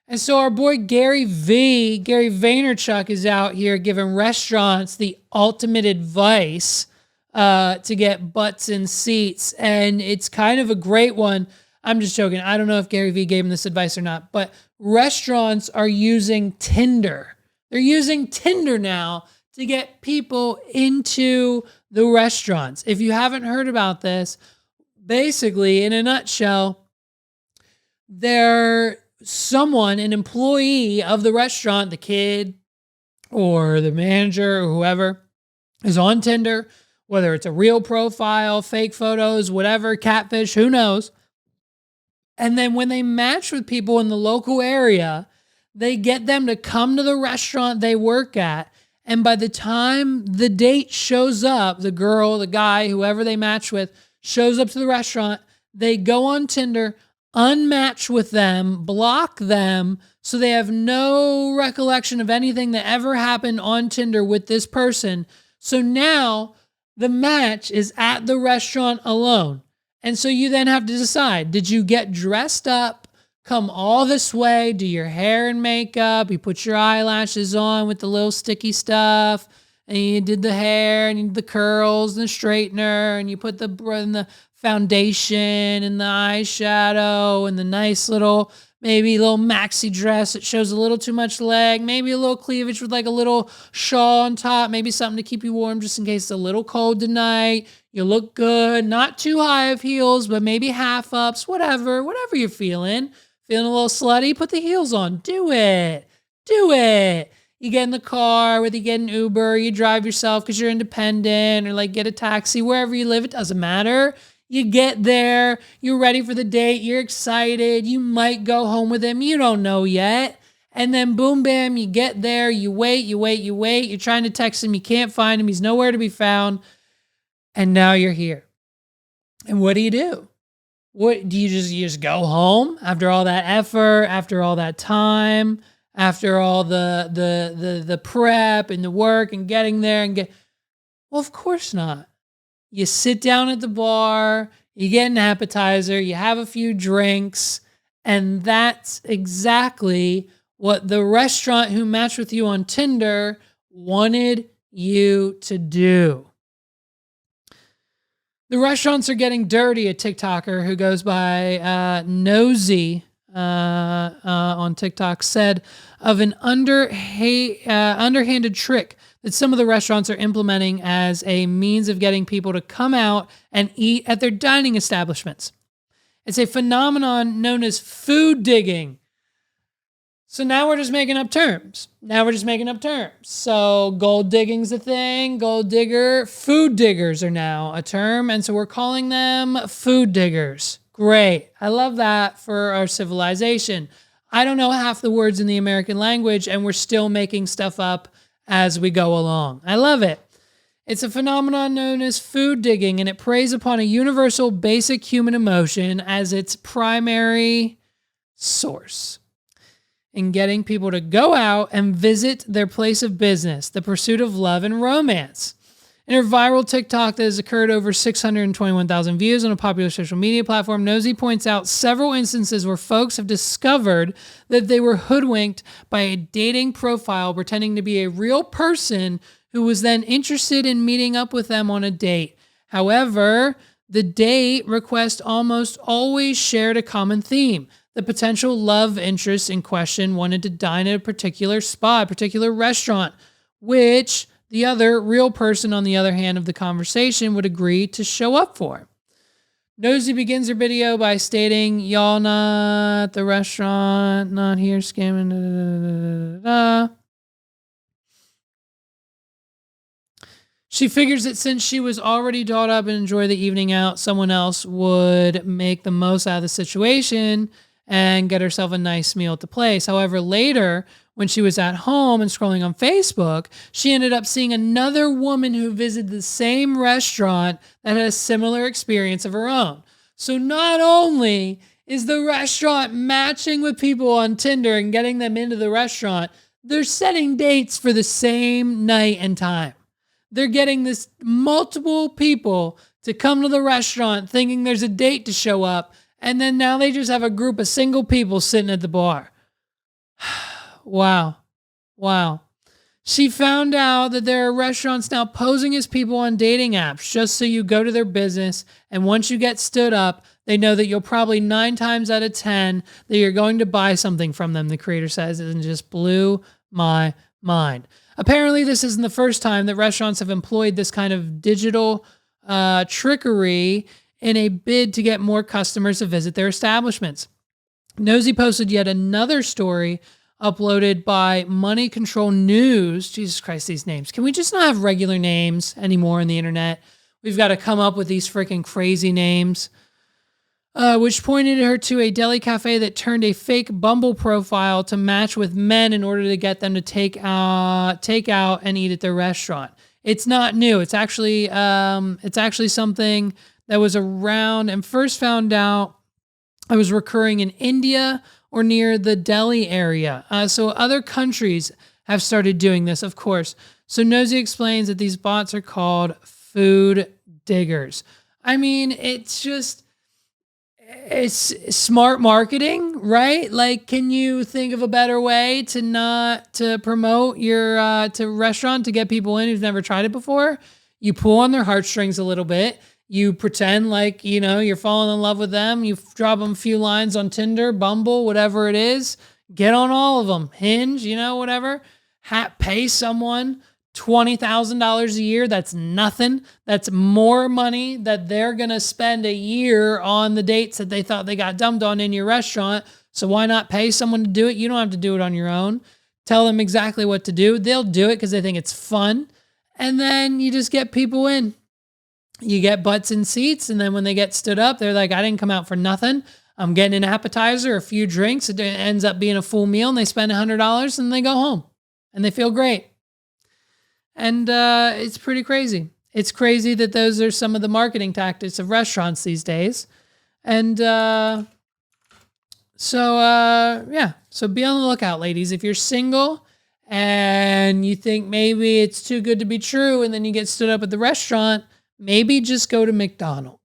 And so our boy Gary Vaynerchuk is out here giving restaurants the ultimate advice to get butts in seats. And it's kind of a great one. I'm just joking. I don't know if Gary Vee gave him this advice or not, but restaurants are using Tinder. They're using Tinder now to get people into the restaurants. If you haven't heard about this, basically, in a nutshell, an employee of the restaurant, the kid or the manager or whoever is on Tinder, whether it's a real profile, fake photos, whatever, catfish, who knows. And then when they match with people in the local area, they get them to come to the restaurant they work at. And by the time the date shows up, the girl, the guy, whoever they match with, shows up to the restaurant, they go on Tinder, unmatch with them, block them, so they have no recollection of anything that ever happened on Tinder with this person. So now the match is at the restaurant alone. And so you then have to decide, did you get dressed up, come all this way, do your hair and makeup, you put your eyelashes on with the little sticky stuff, and you did the hair and you did the curls and the straightener, and you put the foundation and the eyeshadow and the nice little, maybe little maxi dress that shows a little too much leg, maybe a little cleavage with like a little shawl on top, maybe something to keep you warm just in case it's a little cold tonight. You look good, not too high of heels, but maybe half ups, whatever you're feeling. Feeling a little slutty, put the heels on. Do it. You get in the car, whether you get an Uber, you drive yourself because you're independent, or like get a taxi wherever you live, it doesn't matter. You get there, you're ready for the date, you're excited, you might go home with him, you don't know yet. And then boom, bam, you get there, you wait, you're trying to text him, you can't find him, he's nowhere to be found. And now you're here. And what do? What do you just go home after all that effort, after all that time, after all the prep and the work and getting there and well, of course not. You sit down at the bar, you get an appetizer, you have a few drinks, and that's exactly what the restaurant who matched with you on Tinder wanted you to do. The restaurants are getting dirty, a TikToker who goes by Nosy on TikTok said of an underhanded trick that some of the restaurants are implementing as a means of getting people to come out and eat at their dining establishments. It's a phenomenon known as food digging. So now we're just making up terms. So gold digging's a thing, gold digger. Food diggers are now a term, and so we're calling them food diggers. Great. I love that for our civilization. I don't know half the words in the American language, and we're still making stuff up as we go along. I love it. It's a phenomenon known as food digging, and it preys upon a universal basic human emotion as its primary source in getting people to go out and visit their place of business, the pursuit of love and romance. In her viral TikTok that has occurred over 621,000 views on a popular social media platform, Nosy points out several instances where folks have discovered that they were hoodwinked by a dating profile pretending to be a real person who was then interested in meeting up with them on a date. However, the date request almost always shared a common theme. The potential love interest in question wanted to dine at a particular spot, a particular restaurant, which the other real person on the other hand of the conversation would agree to show up for. Nosy begins her video by stating, "Y'all not the restaurant, not here scamming, da, da, da, da, da." She figures that since she was already dolled up and enjoyed the evening out, someone else would make the most out of the situation and get herself a nice meal at the place. However, later, when she was at home and scrolling on Facebook, she ended up seeing another woman who visited the same restaurant that had a similar experience of her own. So not only is the restaurant matching with people on Tinder and getting them into the restaurant, they're setting dates for the same night and time. They're getting this multiple people to come to the restaurant thinking there's a date to show up, and then now they just have a group of single people sitting at the bar. Wow. Wow. She found out that there are restaurants now posing as people on dating apps just so you go to their business. And once you get stood up, they know that you'll probably 9 times out of 10 that you're going to buy something from them, the creator says, and it just blew my mind. Apparently, this isn't the first time that restaurants have employed this kind of digital trickery in a bid to get more customers to visit their establishments. Nosy posted yet another story uploaded by Money Control News. Jesus Christ, these names. Can we just not have regular names anymore on the internet? We've got to come up with these freaking crazy names. Which pointed her to a deli cafe that turned a fake Bumble profile to match with men in order to get them to take out and eat at their restaurant. It's not new. It's actually something that was around and first found out it was recurring in India or near the Delhi area. So other countries have started doing this, of course. So Nosy explains that these bots are called food diggers. I mean, it's smart marketing, right? Like, can you think of a better way to promote your to restaurant to get people in who've never tried it before? You pull on their heartstrings a little bit. You pretend like, you're falling in love with them. You drop them a few lines on Tinder, Bumble, whatever it is. Get on all of them. Hinge, whatever. Pay someone $20,000 a year. That's nothing. That's more money that they're going to spend a year on the dates that they thought they got dumped on in your restaurant. So why not pay someone to do it? You don't have to do it on your own. Tell them exactly what to do. They'll do it because they think it's fun. And then you just get people in. You get butts in seats, and then when they get stood up, they're like, I didn't come out for nothing. I'm getting an appetizer, a few drinks. It ends up being a full meal, and they spend $100, and they go home, and they feel great. And it's pretty crazy. It's crazy that those are some of the marketing tactics of restaurants these days. And so be on the lookout, ladies. If you're single and you think maybe it's too good to be true, and then you get stood up at the restaurant, maybe just go to McDonald's.